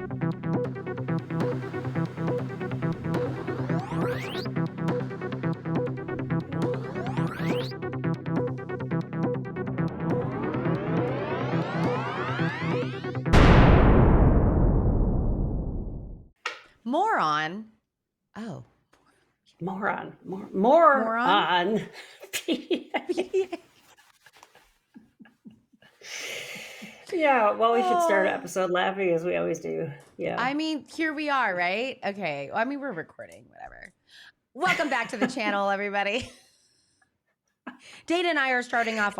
Moron. Oh. Moron. More Moron? on. Yeah, well, we should start an episode laughing as we always do. Yeah. I mean, here we are, right? Okay. I mean, we're recording, whatever. Welcome back to the channel, everybody. Dana and I are starting off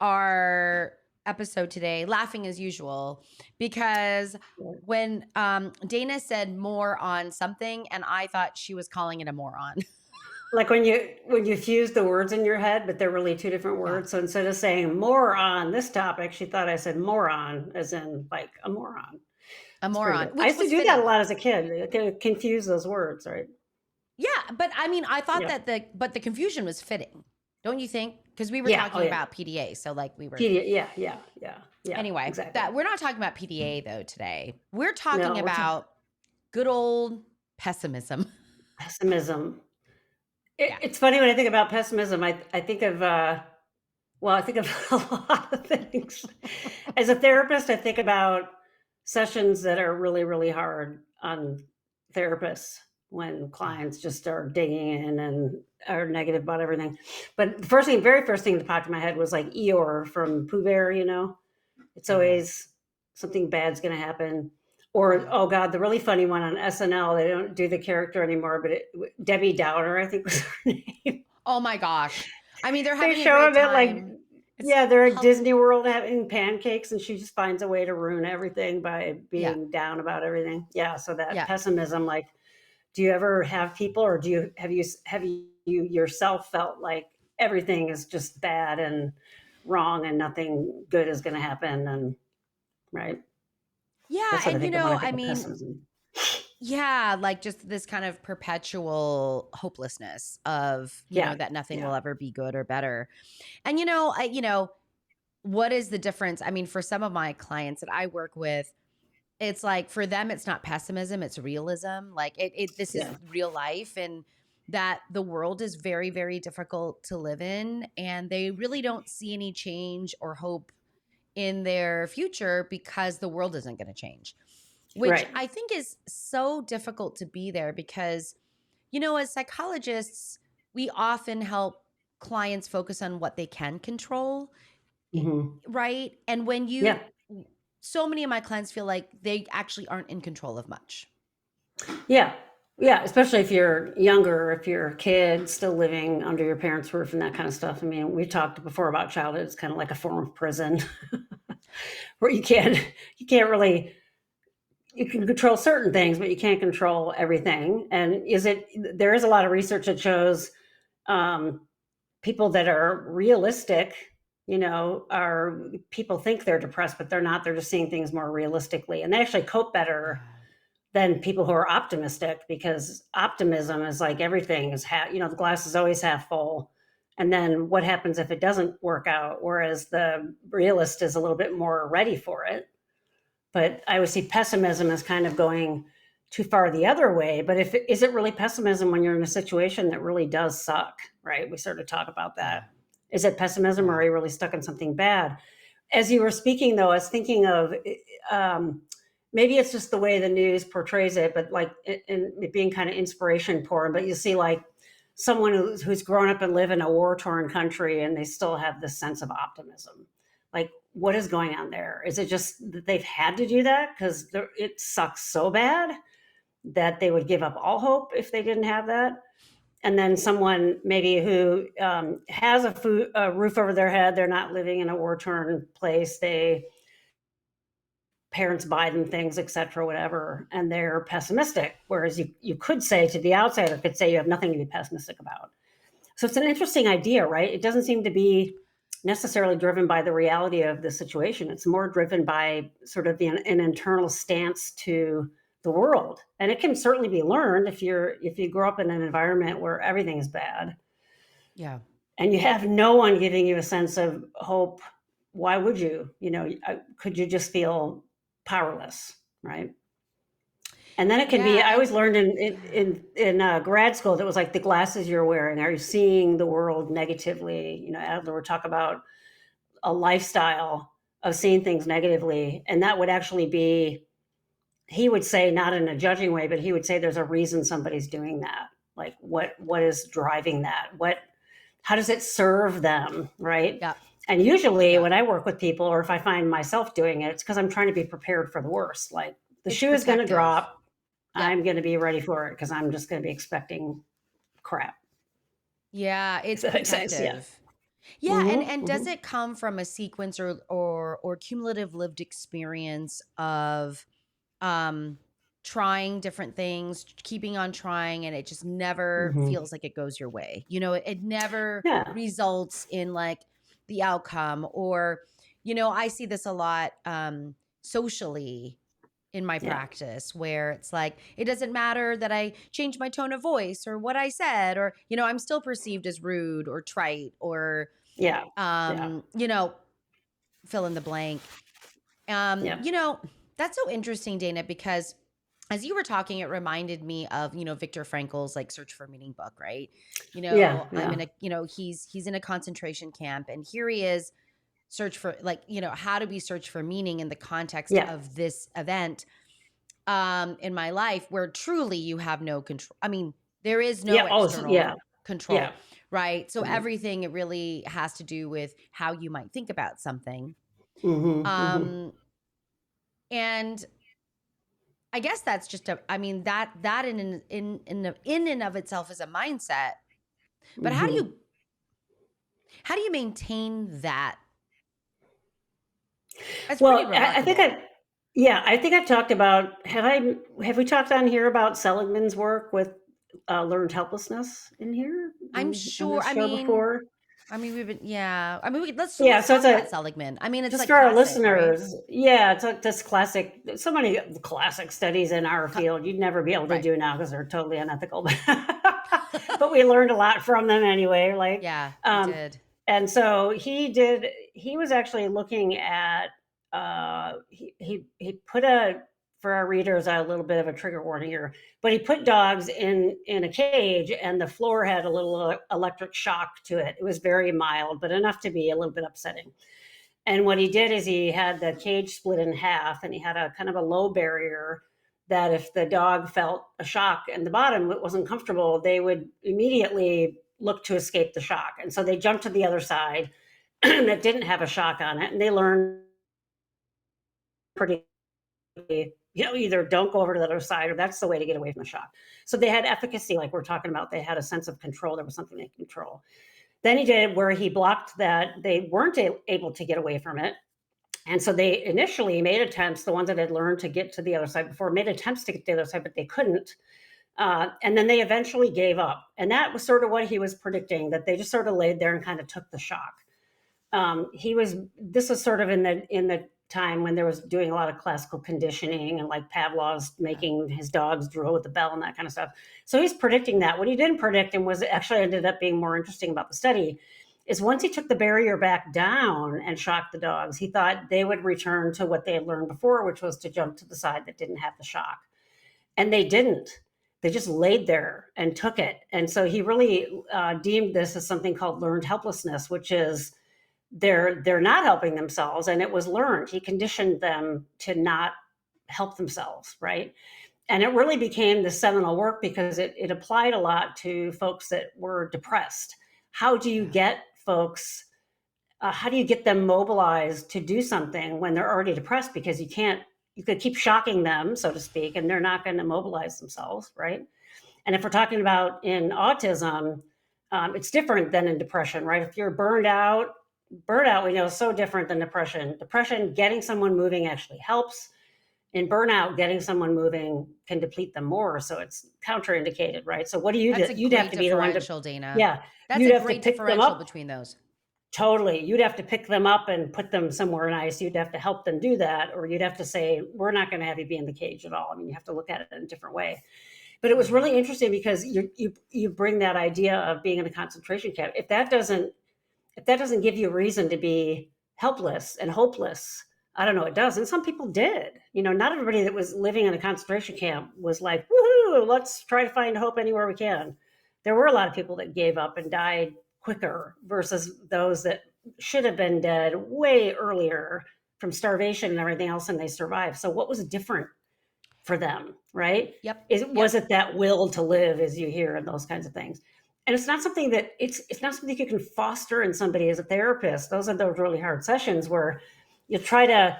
our episode today laughing as usual because when Dana said more on something and I thought she was calling it a moron. Like when you fuse the words in your head, but they're really two different words. So instead of saying more on this topic, she thought I said moron, as in like a moron. A moron. I used to do that a lot as a kid. Confuse those words, right? Yeah, but I mean, I thought that the confusion was fitting, don't you think? Because we were talking about PDA, so like we were. PDA, yeah. Anyway, exactly. that we're not talking about PDA though today. We're talking about good old pessimism. Pessimism. It's funny when I think about pessimism. I think of a lot of things. As a therapist, I think about sessions that are really, really hard on therapists when clients just are digging in and are negative about everything. But the very first thing that popped in my head was like Eeyore from Pooh Bear, It's always something bad's going to happen. Or, oh God, the really funny one on SNL, they don't do the character anymore, but Debbie Downer, I think was her name. Oh my gosh. I mean, they're having they show a great time. They're at Disney World having pancakes and she just finds a way to ruin everything by being down about everything. Yeah. So that pessimism, like, do you ever have people or have you yourself felt like everything is just bad and wrong and nothing good is going to happen? And right. Yeah. And I mean, pessimism. Yeah, like just this kind of perpetual hopelessness of, that nothing will ever be good or better. And, what is the difference? I mean, for some of my clients that I work with, it's like for them, it's not pessimism, it's realism. Like this is real life and that the world is very, very difficult to live in. And they really don't see any change or hope in their future because the world isn't going to change. Which I think is so difficult to be there because, as psychologists, we often help clients focus on what they can control, right? And when so many of my clients feel like they actually aren't in control of much. Yeah, especially if you're younger, if you're a kid still living under your parents' roof and that kind of stuff. I mean, we talked before about childhood. It's kind of like a form of prison where you can't really... You can control certain things, but you can't control everything. And there is a lot of research that shows people that are realistic, are people think they're depressed, but they're not. They're just seeing things more realistically. And they actually cope better than people who are optimistic because optimism is like everything is the glass is always half full. And then what happens if it doesn't work out? Whereas the realist is a little bit more ready for it. But I would see pessimism as kind of going too far the other way. But is it really pessimism when you're in a situation that really does suck, right? We sort of talk about that. Is it pessimism or are you really stuck in something bad? As you were speaking, though, I was thinking of maybe it's just the way the news portrays it, but like it being kind of inspiration porn. But you see like someone who's grown up and live in a war-torn country and they still have this sense of optimism. Like, what is going on there? Is it just that they've had to do that because it sucks so bad that they would give up all hope if they didn't have that? And then someone maybe who has a roof over their head, they're not living in a war-torn place, parents buy them things, et cetera, whatever, and they're pessimistic. Whereas you could say to the outsider, could say you have nothing to be pessimistic about. So it's an interesting idea, right? It doesn't seem to be necessarily driven by the reality of the situation. It's more driven by sort of an internal stance to the world. And it can certainly be learned if you grow up in an environment where everything is bad. Yeah. And you have no one giving you a sense of hope. Why would you? Could you just feel powerless, right? And then it can be, Yeah, I and always learned yeah. in grad school, that was like the glasses you're wearing. Are you seeing the world negatively? You know, Adler would talk about a lifestyle of seeing things negatively. And that would actually be, he would say, not in a judging way, but he would say there's a reason somebody's doing that. Like what is driving that? How does it serve them? Right. Yeah. And usually Yeah. when I work with people, or if I find myself doing it, it's because I'm trying to be prepared for the worst. Like the It's shoe is going to protective. drop. Yep. I'm going to be ready for it because I'm just going to be expecting crap. Yeah, Does it's that make sense? Yeah. protective. Yeah, and Mm-hmm, does mm-hmm. it come from a sequence or cumulative lived experience of um trying different things, keeping on trying, and it just never Mm-hmm. feels like it goes your way? You know, it never Yeah. results in like the outcome. Or I see this a lot socially in my Yeah. practice, where it's like it doesn't matter that I change my tone of voice or what I said, or I'm still perceived as rude or trite or Yeah. Yeah. um you know fill in the blank. Yeah. That's so interesting, Dana, because as you were talking, it reminded me of Viktor Frankl's like Search for Meaning book, right? Yeah. I'm Yeah. in a he's in a concentration camp, and here he is, search for, like, how do we search for meaning in the context Yeah. of this event in my life, where truly you have no control. I mean, there is no Yeah. Oh, yeah. external Yeah. control, right? So Mm-hmm. everything, it really has to do with how you might think about something. Mm-hmm. Mm-hmm. um and I guess that's just I mean, that in and of itself is a mindset. But how do Mm-hmm. you maintain that? It's pretty Well, I think remarkable. I think I've talked about, have we talked on here about Seligman's work with learned helplessness in here I'm on sure. this show before? We've been, yeah. I mean, Yeah. let's So talk it's about a, Seligman. I mean, it's just like for our classic, right? listeners, yeah, it's like this classic, so many classic studies in our Cla- field you'd never be able to right. do now because they're totally unethical. But we learned a lot from them anyway. Like, Yeah, we um, did. and so he was actually looking at, he put for our readers, a little bit of a trigger warning here, but he put dogs in a cage, and the floor had a little electric shock to it. It was very mild, but enough to be a little bit upsetting. And what he did is he had the cage split in half, and he had a kind of a low barrier that if the dog felt a shock in the bottom, it wasn't comfortable, they would immediately look to escape the shock. And so they jumped to the other side that didn't have a shock on it. And they learned pretty, either don't go over to the other side, or that's the way to get away from the shock. So they had efficacy, like we're talking about. They had a sense of control. There was something they control. Then he did where he blocked that they weren't able to get away from it. And so they initially made attempts, the ones that had learned to get to the other side before made attempts to get to the other side, but they couldn't. And then they eventually gave up. And that was sort of what he was predicting, that they just sort of laid there and kind of took the shock. This was sort of in the time when there was doing a lot of classical conditioning, and like Pavlov's Yeah. making his dogs drill with the bell and that kind of stuff. So he's predicting that. What he didn't predict, and was actually ended up being more interesting about the study, is once he took the barrier back down and shocked the dogs, he thought they would return to what they had learned before, which was to jump to the side that didn't have the shock. And they didn't. They just laid there and took it. And so he really deemed this as something called learned helplessness, which is they're not helping themselves, and it was learned. He conditioned them to not help themselves, right? And it really became the seminal work because it applied a lot to folks that were depressed. How do you Yeah. get folks, how do you get them mobilized to do something when they're already depressed? Because you could keep shocking them, so to speak, and they're not going to mobilize themselves, right? And if we're talking about in autism, it's different than in depression, right? If you're burnout we know is so different than depression. Depression, getting someone moving actually helps. In burnout, getting someone moving can deplete them more. So it's counterindicated, right? So what do you do? That's a You'd have great to be the one to, differential, Dana. yeah, That's you'd a have to great pick them differential up. between those. Totally. You'd have to pick them up and put them somewhere nice. You'd have to help them do that. Or you'd have to say, we're not going to have you be in the cage at all. I mean, you have to look at it in a different way. But it was Mhm. really interesting because you bring that idea of being in a concentration camp. If that doesn't give you a reason to be helpless and hopeless, I don't know, it does. And some people did. Not everybody that was living in a concentration camp was like, woohoo, let's try to find hope anywhere we can. There were a lot of people that gave up and died quicker versus those that should have been dead way earlier from starvation and everything else, and they survived. So what was different for them, right? Yep. Was it that will to live, as you hear, and those kinds of things? And it's not something that it's not something you can foster in somebody as a therapist. Those are those really hard sessions where you try to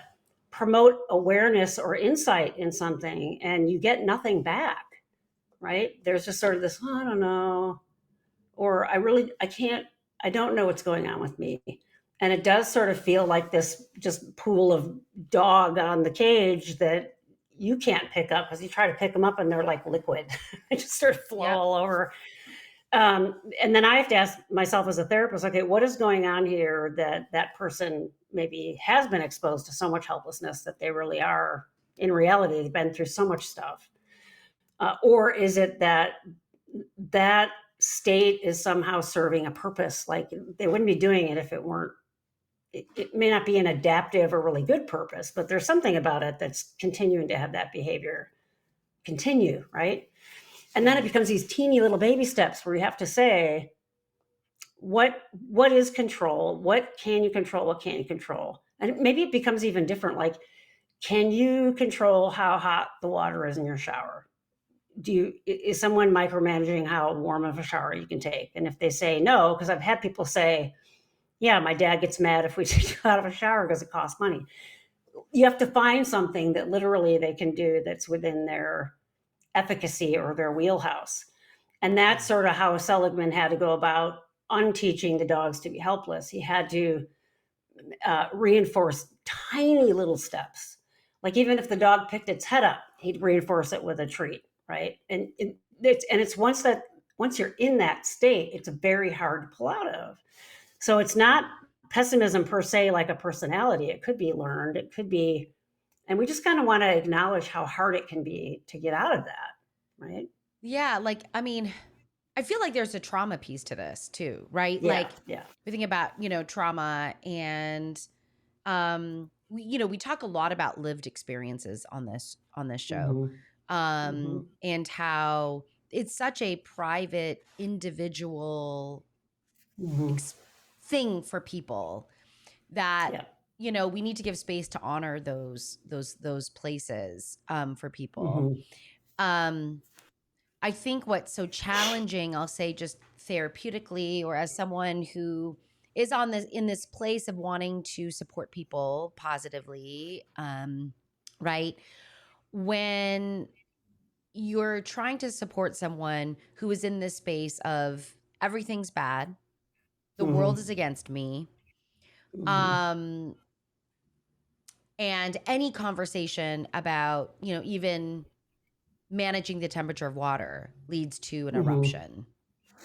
promote awareness or insight in something and you get nothing back, right? There's just sort of this, I don't know, or I don't know what's going on with me. And it does sort of feel like this just pool of dog on the cage that you can't pick up because you try to pick them up and they're like liquid. They just sort of flow all over. And then I have to ask myself as a therapist, okay, what is going on here that person maybe has been exposed to so much helplessness that they really are, in reality, they've been through so much stuff. Or is it that state is somehow serving a purpose? Like they wouldn't be doing it if it weren't, it may not be an adaptive or really good purpose, but there's something about it that's continuing to have that behavior continue, right? And then it becomes these teeny little baby steps where you have to say, what is control? What can you control? What can't you control? And maybe it becomes even different. Like, can you control how hot the water is in your shower? Is someone micromanaging how warm of a shower you can take? And if they say no, because I've had people say, yeah, my dad gets mad if we take out of a shower because it costs money. You have to find something that literally they can do that's within their efficacy or their wheelhouse. And that's sort of how Seligman had to go about unteaching the dogs to be helpless. He had to reinforce tiny little steps. Like even if the dog picked its head up, he'd reinforce it with a treat, right? And it's once you're in that state, it's very hard to pull out of. So it's not pessimism per se, like a personality. It could be learned. It could be, and we just kind of want to acknowledge how hard it can be to get out of that, right? Yeah, I feel like there's a trauma piece to this too, right? Yeah, we think about, trauma and we talk a lot about lived experiences on this show. And how it's such a private, individual thing for people that we need to give space to honor those places for people. I think what's so challenging, I'll say just therapeutically, or as someone who is in this place of wanting to support people positively, right? When you're trying to support someone who is in this space of everything's bad, the world is against me, and any conversation about, even managing the temperature of water leads to an eruption.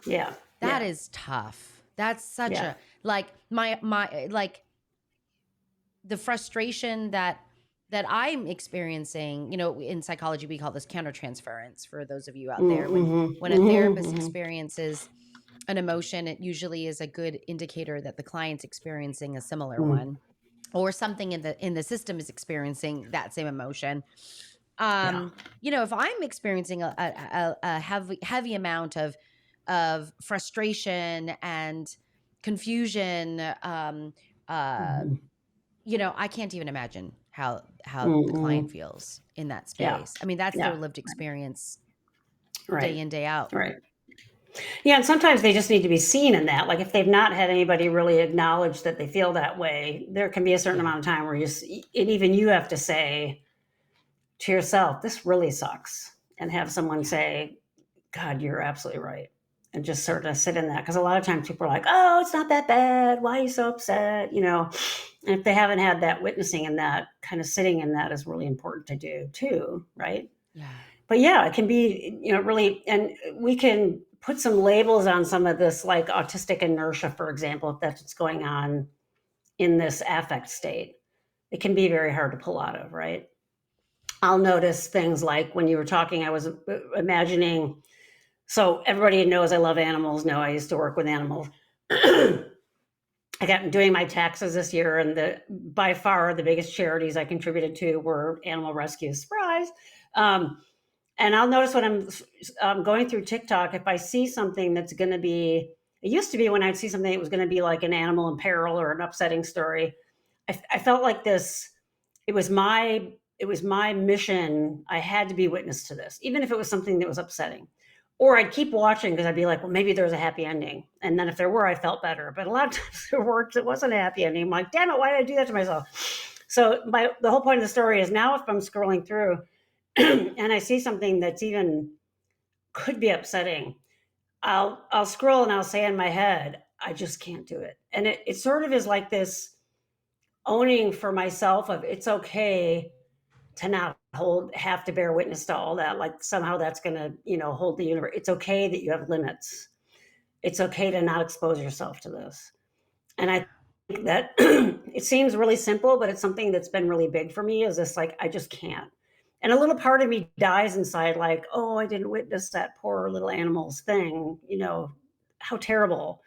Yeah. That is tough. That's such a, the frustration that I'm experiencing, in psychology, we call this countertransference for those of you out there. When a therapist experiences an emotion, it usually is a good indicator that the client's experiencing a similar one, or something in the system is experiencing that same emotion. If I'm experiencing a heavy amount of frustration and confusion, I can't even imagine how the client feels in that space. Yeah. I mean, that's their lived experience day in, day out. Right. Yeah, and sometimes they just need to be seen in that. Like if they've not had anybody really acknowledge that they feel that way, there can be a certain amount of time where and even you have to say to yourself, this really sucks, and have someone say, God, you're absolutely right. And just sort of sit in that. Because a lot of times people are like, oh, it's not that bad. Why are you so upset? And if they haven't had that witnessing and that kind of sitting in that is really important to do too, right? Yeah. But yeah, it can be, really, and we can put some labels on some of this, like autistic inertia, for example, if that's what's going on in this affect state. It can be very hard to pull out of, right? I'll notice things like when you were talking, I was imagining, so everybody knows I love animals, know I used to work with animals. I got doing my taxes this year, and by far the biggest charities I contributed to were animal rescue. Surprise! And I'll notice when I'm going through TikTok, if I see something that's going to be, it used to be when I'd see something that was going to be like an animal in peril or an upsetting story, I felt like this. It was my mission. I had to be witness to this, even if it was something that was upsetting. Or I'd keep watching because I'd be like, well, maybe there's a happy ending. And then if there were, I felt better. But a lot of times it wasn't a happy ending. I'm like, damn it, why did I do that to myself? So the whole point of the story is now if I'm scrolling through and I see something that's even could be upsetting, I'll scroll and I'll say in my head, I just can't do it. And it sort of is like this owning for myself of it's okay to not have to bear witness to all that, like somehow that's going to hold the universe. It's okay that you have limits. It's okay to not expose yourself to this. And I think that it seems really simple, but it's something that's been really big for me, is this, like, I just can't. And a little part of me dies inside, like, oh, I didn't witness that poor little animal's thing, how terrible.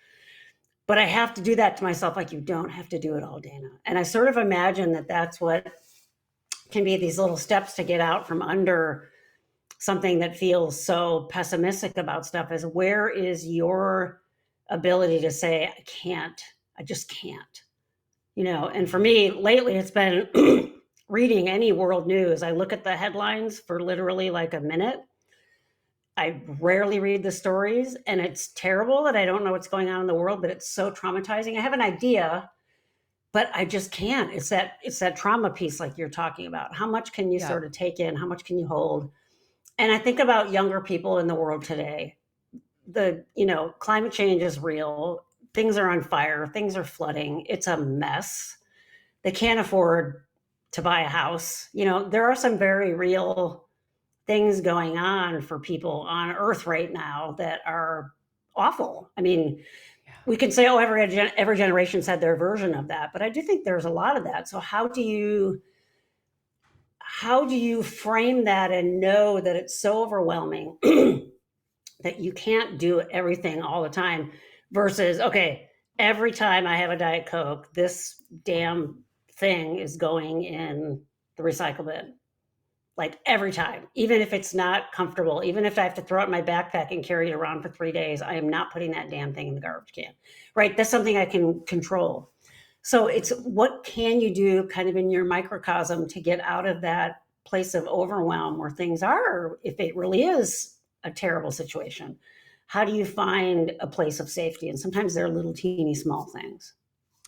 But I have to do that to myself, like, you don't have to do it all, Dana. And I sort of imagine that that's what can be these little steps to get out from under something that feels so pessimistic about stuff, is where is your ability to say, I can't, I just can't. And for me lately, it's been reading any world news. I look at the headlines for literally like a minute. I rarely read the stories, and it's terrible that I don't know what's going on in the world, but it's so traumatizing. I have an idea, but I just can't. It's that trauma piece, like you're talking about. How much can you sort of take in? How much can you hold? And I think about younger people in the world today. Climate change is real. Things are on fire. Things are flooding. It's a mess. They can't afford to buy a house. There are some very real things going on for people on Earth right now that are awful. I mean, we can say, oh, every generation's had their version of that, but I do think there's a lot of that. So how do you frame that and know that it's so overwhelming that you can't do everything all the time, versus, okay, every time I have a Diet Coke, this damn thing is going in the recycle bin. Like every time, even if it's not comfortable, even if I have to throw it in my backpack and carry it around for 3 days, I am not putting that damn thing in the garbage can, right? That's something I can control. So it's what can you do kind of in your microcosm to get out of that place of overwhelm where things are, if it really is a terrible situation, how do you find a place of safety? And sometimes they're little teeny small things.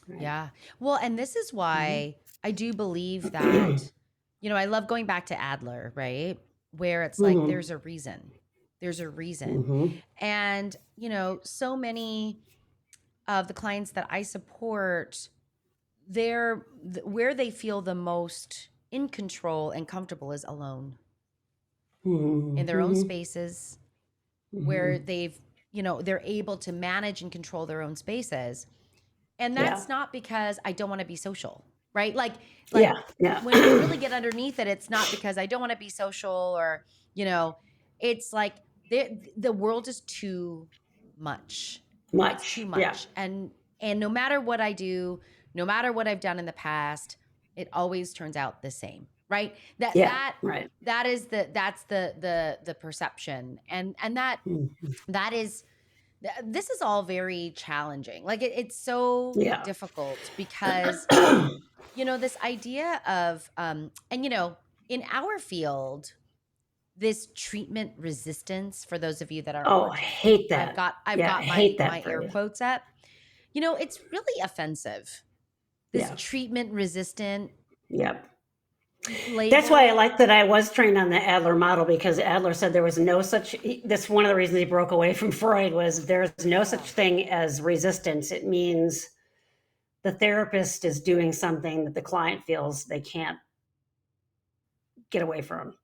Right? Yeah. Well, and this is why I do believe that, I love going back to Adler, right? Where it's like, there's a reason. There's a reason. And, so many of the clients that I support, where they feel the most in control and comfortable is alone in their own spaces, where they're able to manage and control their own spaces. And that's not because I don't want to be social, right? Like when you really get underneath it, it's not because I don't want to be social, or, it's like the world is too much. It's too much. Yeah. And no matter what I do, no matter what I've done in the past, it always turns out the same, right? That's the perception. And that is, this is all very challenging. Like it's so difficult because, this idea of, and, in our field, this treatment resistance, for those of you that are, I hate that. I've got my air quotes up, it's really offensive. This treatment resistant. Yep. Label. That's why I like that I was trained on the Adler model, because Adler said there was no such, that's one of the reasons he broke away from Freud, was there's no such thing as resistance. It means the therapist is doing something that the client feels they can't get away from.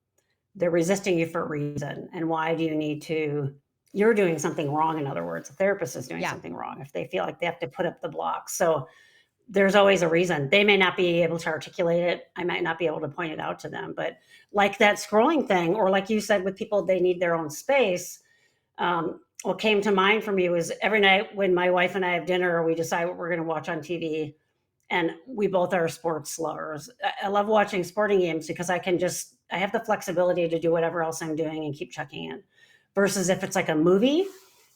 They're resisting you for a reason. And why do you need to, you're doing something wrong. In other words, the therapist is doing something wrong if they feel like they have to put up the blocks. So there's always a reason. They may not be able to articulate it. I might not be able to point it out to them, but like that scrolling thing, or like you said, with people, they need their own space. what came to mind for me was every night when my wife and I have dinner, we decide what we're going to watch on TV. And we both are sports lovers. I love watching sporting games because I have the flexibility to do whatever else I'm doing and keep checking in. Versus if it's like a movie,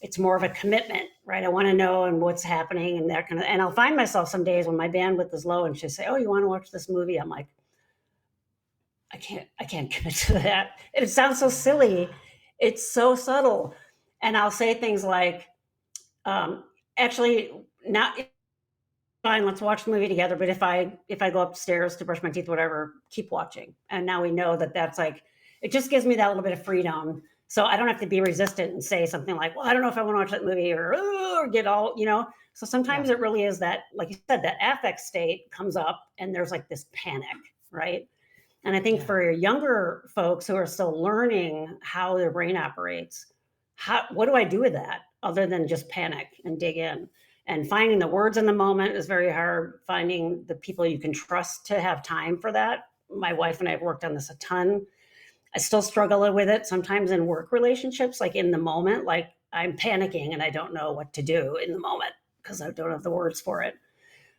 it's more of a commitment, right? I want to know and what's happening and that kind of. And I'll find myself some days when my bandwidth is low, and she'll say, "Oh, you want to watch this movie?" I'm like, I can't commit to that. It sounds so silly. It's so subtle. And I'll say things like, actually, not fine, let's watch the movie together. But if I go upstairs to brush my teeth, whatever, keep watching. And now we know that that's like, it just gives me that little bit of freedom. So I don't have to be resistant and say something like, well, I don't know if I want to watch that movie or get all, So sometimes it really is that, like you said, that affect state comes up and there's like this panic, right? And I think for younger folks who are still learning how their brain operates, what do I do with that other than just panic and dig in? And finding the words in the moment is very hard. Finding the people you can trust to have time for that. My wife and I have worked on this a ton. I still struggle with it sometimes in work relationships, like in the moment, like I'm panicking and I don't know what to do in the moment because I don't have the words for it.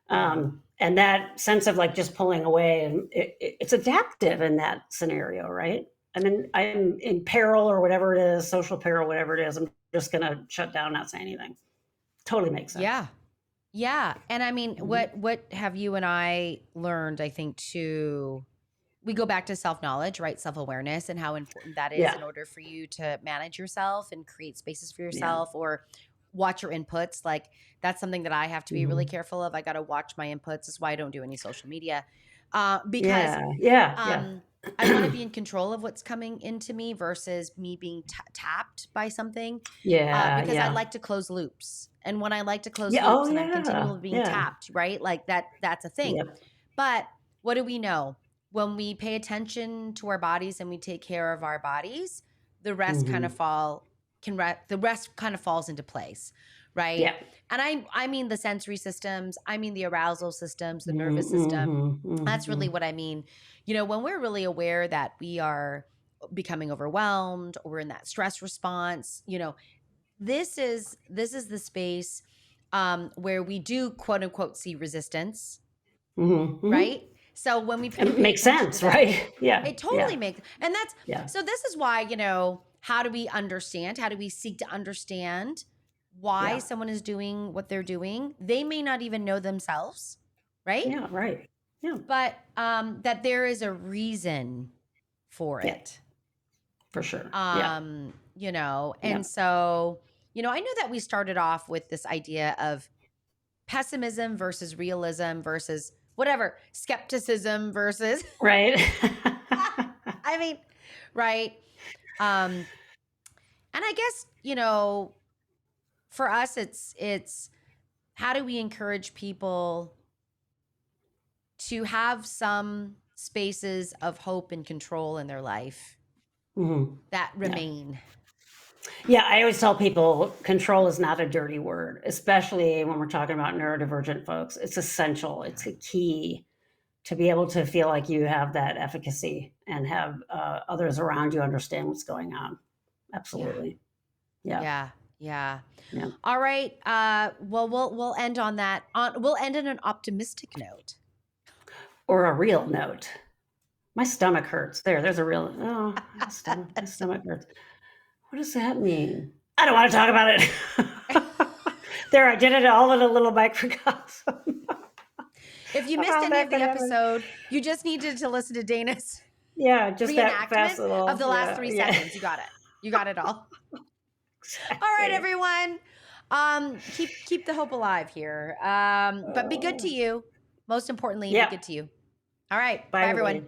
And that sense of like just pulling away, and it's adaptive in that scenario, right? I mean, I'm in peril or whatever it is, social peril, whatever it is. I'm just going to shut down, not say anything. Totally makes sense. Yeah. Yeah. And I mean, what have you and I learned, I think, too, we go back to self-knowledge, right? Self-awareness and how important that is in order for you to manage yourself and create spaces for yourself or watch your inputs. Like that's something that I have to be really careful of. I got to watch my inputs. That's why I don't do any social media. Because I want to be in control of what's coming into me versus me being tapped by something. Because I like to close loops. And when I like to close loops and I'm continually being tapped, right? Like that's a thing. But what do we know? When we pay attention to our bodies and we take care of our bodies, the rest kind of the rest kind of falls into place, right? Yeah. And I mean the sensory systems, I mean the arousal systems, the nervous system. That's really what I mean. When we're really aware that we are becoming overwhelmed or we're in that stress response, this is the space where we do quote unquote see resistance, right? So when we it makes sense, right? Yeah. It totally makes, and so this is why, how do we understand? How do we seek to understand why someone is doing what they're doing? They may not even know themselves, right? Yeah, right. Yeah. But that there is a reason for it. For sure. And so, I know that we started off with this idea of pessimism versus realism versus whatever, skepticism versus right. I mean, right. And I guess, for us it's how do we encourage people to have some spaces of hope and control in their life that remain. Yeah, I always tell people control is not a dirty word, especially when we're talking about neurodivergent folks. It's essential. It's a key to be able to feel like you have that efficacy and have others around you understand what's going on. Absolutely. Yeah. All right. Well, we'll end on that. We'll end on an optimistic note. Or a real note. My stomach hurts. There's a real, my stomach hurts. What does that mean? I don't want to talk about it. There, I did it all in a little microcosm. If you missed any of the episode, you just needed to listen to Dana's just that fast little, of the last 3 seconds. You got it. You got it all. Exactly. All right, everyone. Keep the hope alive here. But be good to you. Most importantly, be good to you. All right. Bye everyone.